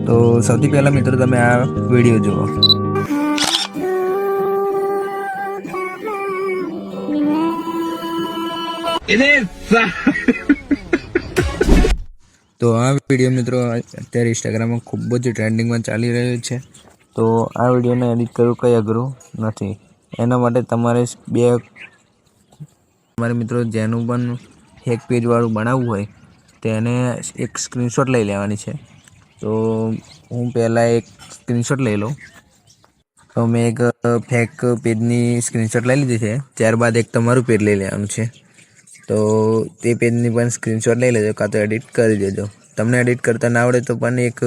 તો સૌથી પહેલા મિત્રો તમે આ વિડીયો જુઓ। તો આ વિડીયો મિત્રો અત્યારે ઇન્સ્ટાગ્રામમાં ખૂબ જ ટ્રેન્ડિંગમાં ચાલી રહ્યો છે। તો આ વિડીયોને એડિટ કરવું કંઈ અઘરું નથી। એના માટે તમારે મિત્રો જેનું પણ એક પેજવાળું બનાવવું હોય તેને એક સ્ક્રીનશોટ લઈ લેવાની છે। તો હું પહેલાં એક સ્ક્રીનશોટ લઈ લઉં। તો મેં એક ફેક પેજની સ્ક્રીનશોટ લઈ લીધી છે। ત્યારબાદ એક તમારું પેજ લઈ લેવાનું છે। તો તે પેજની પણ સ્ક્રીનશોટ લઈ લેજો, કાં તો એડિટ કરી દેજો। તમને એડિટ કરતા ના આવડે તો પણ એક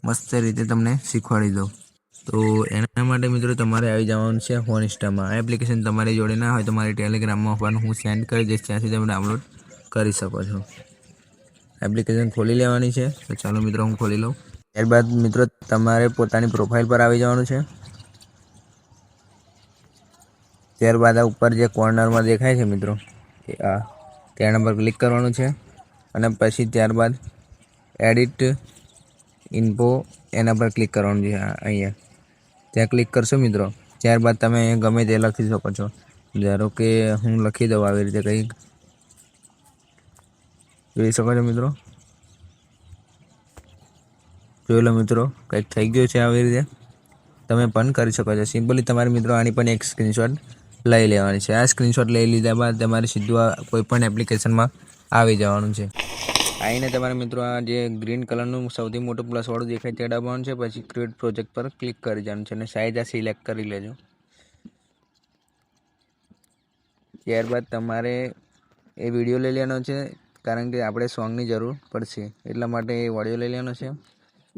મસ્ત રીતે તમને શીખવાડી દઉં। તો એના માટે મિત્રો તમારે આવી જવાનું છે હોનસ્ટામાં। આ એપ્લિકેશન તમારી જોડે ના હોય તો મારી ટેલિગ્રામમાં પણ હું સેન્ડ કરી દઈશ, ત્યાંથી તમે ડાઉનલોડ કરી શકો છો। એપ્લિકેશન ખોલી લેવાની છે। તો ચાલો મિત્રો હું ખોલી લઉં। ત્યારબાદ મિત્રો તમારે પોતાની પ્રોફાઇલ પર આવી જવાનું છે। ત્યારબાદ આ ઉપર જે કોર્નરમાં દેખાય છે મિત્રો તેના પર ક્લિક કરવાનું છે અને પછી ત્યારબાદ એડિટ ઇન્ફો એના પર ક્લિક કરવાનું છે। અહીંયા ત્યાં ક્લિક કરશો મિત્રો, ત્યારબાદ તમે ગમે તે લખી શકો છો। ધારો કે હું લખી દઉં આવી રીતે કંઈક, જોઈ શકો છો મિત્રો। જોઈ લો મિત્રો, કંઈક થઈ ગયું છે આવી રીતે તમે પણ કરી શકો છો। સિમ્પલી તમારે મિત્રો આની પણ એક સ્ક્રીનશોટ લઈ લેવાની છે। આ સ્ક્રીનશોટ લઈ લીધા બાદ તમારે સીધું આ કોઈ પણ એપ્લિકેશનમાં આવી જવાનું છે। આવીને તમારે મિત્રો આ જે ગ્રીન કલરનું સૌથી મોટું પ્લસવાળું દેખાય તે દબાવવાનું છે। પછી ક્રિએટ પ્રોજેક્ટ પર ક્લિક કરી જવાનું છે અને સાઈઝ આ સિલેક્ટ કરી લેજો। ત્યારબાદ તમારે એ વિડીયો લઈ લેવાનો છે, કારણ કે આપણે સોંગની જરૂર પડશે એટલા માટે એ ઓડિયો લઈ લેવાનો છે।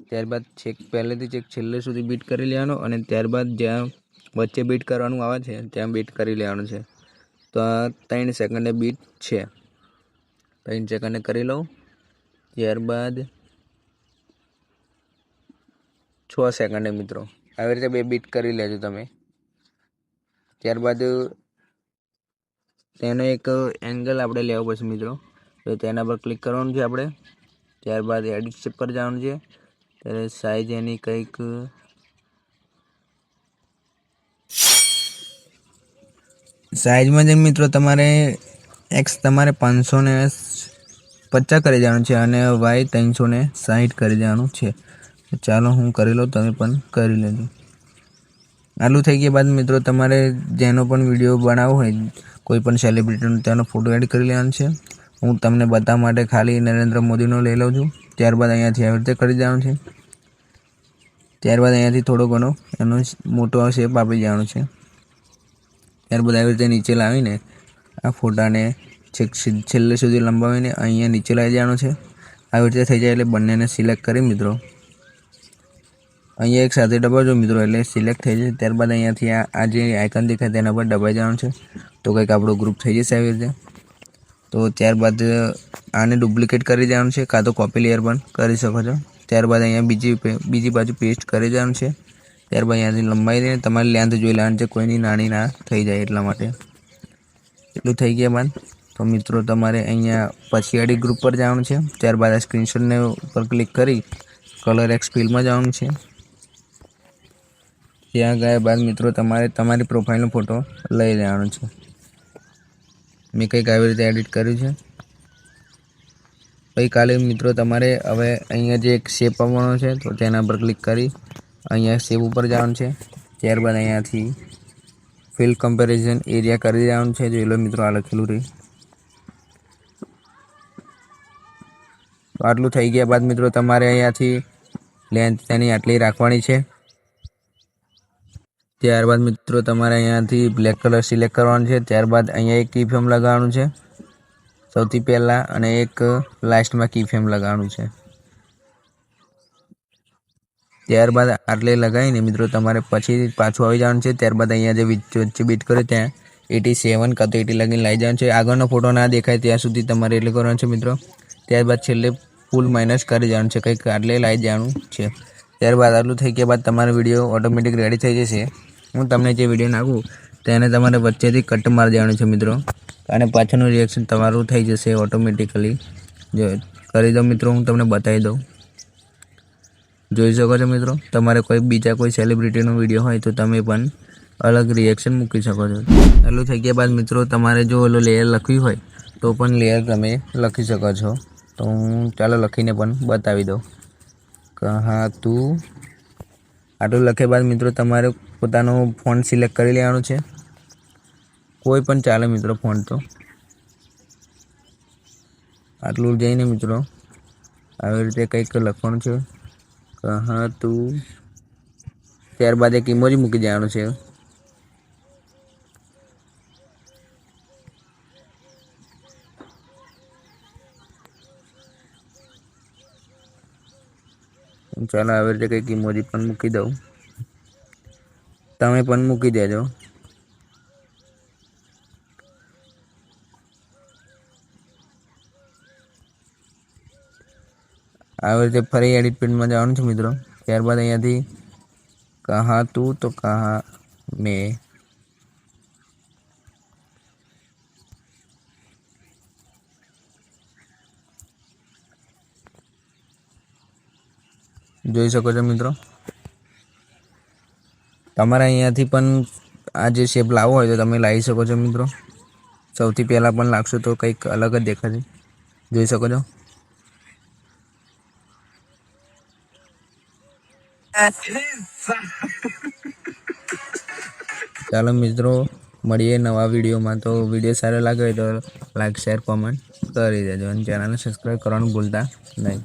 ત્યારબાદ પહેલેથી ચેક છેલ્લે સુધી બીટ કરી લેવાનો અને ત્યારબાદ જ્યાં વચ્ચે બીટ કરવાનું આવે છે ત્યાં બીટ કરી લેવાનું છે। તો આ 3 સેકન્ડે બીટ છે, 3 સેકન્ડે કરી લઉં। ત્યારબાદ 6 સેકન્ડે મિત્રો આવી રીતે 2 બીટ કરી લેજો તમે। ત્યારબાદ તેનો એક એંગલ આપણે લેવો પડશે મિત્રો, તો તેના પર ક્લિક કરવાનું છે આપણે। ત્યારબાદ એડિટ શેપ પર જવાનું છે। ત્યારે સાઈઝ એની કંઈક સાઈઝમાં જેમ મિત્રો તમારે એક્સ તમારે 550 કરી દેવાનું છે અને વાય 360 કરી દેવાનું છે। ચાલો હું કરી લઉં, તમે પણ કરી લેજો। આટલું થઈ ગયા બાદ મિત્રો તમારે જેનો પણ વિડીયો બનાવવો હોય, કોઈ પણ સેલિબ્રિટીનો, તેનો ફોટો એડ કરી લેવાનો છે। હું તમને બતાવવા માટે ખાલી નરેન્દ્ર મોદીનો લઈ લઉં છું। ત્યારબાદ અહીંયાથી આવી રીતે કરી દેવાનું છે। ત્યારબાદ અહીંયાથી થોડો ઘણો એનો મોટો શેપ આપી દેવાનો છે। ત્યારબાદ આવી રીતે નીચે લાવીને આ ફોટાને છેલ્લે સુધી લંબાવીને અહીંયા નીચે લાવી દેવાનો છે। આવી રીતે થઈ જાય એટલે બંનેને સિલેક્ટ કરી મિત્રો અહીંયા એક સાથે દબાવજો મિત્રો, એટલે સિલેક્ટ થઈ જશે। ત્યારબાદ અહીંયાથી આ જે આઇકન દેખાય તેના પર દબાઈ જવાનું છે। તો કંઈક આપણો ગ્રુપ થઈ જશે આવી રીતે। તો ત્યારબાદ આને ડુપ્લિકેટ કરી દેવાનું છે, કાં તો કોપી લેયર પણ કરી શકો છો। ત્યારબાદ અહીંયા બીજી બાજુ પેસ્ટ કરી દેવાનું છે। ત્યારબાદ અહીંયાથી લંબાઈ દઈને તમારી લેન્થ જોઈ લેવાની છે, કોઈની નાની ના થઈ જાય એટલા માટે। એટલું થઈ ગયા બાદ તો મિત્રો તમારે અહીંયા પછી એડિટ ગ્રુપ પર જવાનું છે। ત્યારબાદ આ સ્ક્રીનશોટને ઉપર ક્લિક કરી કલર એક્સ ફિલ્ડમાં જવાનું છે। ત્યાં ગયા બાદ મિત્રો તમારે તમારી પ્રોફાઇલનો ફોટો લઈ લેવાનો છે। મેં કંઈક આવી રીતે એડિટ કર્યું છે। ગઈકાલે મિત્રો તમારે હવે અહીંયા જે એક શેપ આવવાનો છે તો તેના પર ક્લિક કરી અહીંયા શેપ ઉપર જવાનું છે। ત્યારબાદ અહીંયાથી ફિલ કમ્પેરિઝન એરિયા કરી દેવાનું છે। જોઈ લો મિત્રો આ લખેલું રહી। તો આટલું થઈ ગયા બાદ મિત્રો તમારે અહીંયાથી લેન્થ તેની આટલી રાખવાની છે। ત્યારબાદ મિત્રો તમારે અહીંયાથી બ્લેક કલર સિલેક્ટ કરવાનું છે। ત્યારબાદ અહીંયા એક કી ફ્રેમ લગાવવાનું છે સૌથી પહેલાં, અને એક લાસ્ટમાં કી ફ્રેમ લગાવવાનું છે। ત્યારબાદ આટલે લગાવીને મિત્રો તમારે પછી પાછું આવી જવાનું છે। ત્યારબાદ અહીંયા જે વચ્ચે બીટ કરે ત્યાં 87 કાં તો 80 લગીને લાવી જવાનું છે। આગળનો ફોટો ના દેખાય ત્યાં સુધી તમારે એટલે કરવાનું છે મિત્રો। ત્યારબાદ છેલ્લે ફૂલ માઇનસ કરી જવાનું છે, કંઈક આટલે લાવી જવાનું છે। ત્યારબાદ આટલું થઈ ગયા બાદ તમારો વિડીયો ઓટોમેટિક રેડી થઈ જશે। હું તમને જે વિડીયો નાખું તેને તમારે વચ્ચેથી કટ મારી દેવાનું છે મિત્રો, અને પાછળનું રિએક્શન તમારું થઈ જશે ઓટોમેટિકલી। જો કરી દો મિત્રો, હું તમને બતાવી દઉં। જોઈ શકો છો મિત્રો. તમારે કોઈ બીજા કોઈ સેલિબ્રિટીનો વિડીયો હોય તો તમે પણ અલગ રિએક્શન મૂકી શકો છો. ચાલુ થઈ ગયા બાદ મિત્રો તમારે જો ઓલો લેયર લખ્યું હોય તો પણ લેયર તમે લખી શકો છો. તો હું ચાલો લખીને પણ બતાવી દઉં. કહા તું. આટલું લખ્યા બાદ મિત્રો તમારે પોતાનો ફોન્ટ સિલેક્ટ કરી લેવાનો છે. કોઈ પણ ચાલે મિત્રો ફોન્ટ તો. આટલું જઈને મિત્રો આવી રીતે કંઈક લખવાનું છે. કહા તું. ત્યારબાદ એક ઇમોજી મૂકી દેવાનું છે. ચાલો આવી રીતે કંઈક ઇમોજી પણ મૂકી દઉં. તમે પણ મૂકી દેજો. આવી રીતે ફરી એડિટ પેજમાં જવાનું છે મિત્રો. ત્યારબાદ અહીંયાથી કહા તું તો કહા મેં. જોઈ શકો છો મિત્રો. તમારે અહીંયાથી પણ આ જે શેપ લાવવો હોય તો તમે લાવી શકો છો મિત્રો. સૌથી પહેલાં પણ લાગશો તો કંઈક અલગ જ દેખાશે. જોઈ શકો છો. ચાલો મિત્રો મળીએ નવા વિડીયોમાં. તો વિડીયો સારો લાગે તો લાઈક શેર કોમેન્ટ કરી દેજો અને ચેનલને સબસ્ક્રાઈબ કરવાનું ભૂલતા નહીં.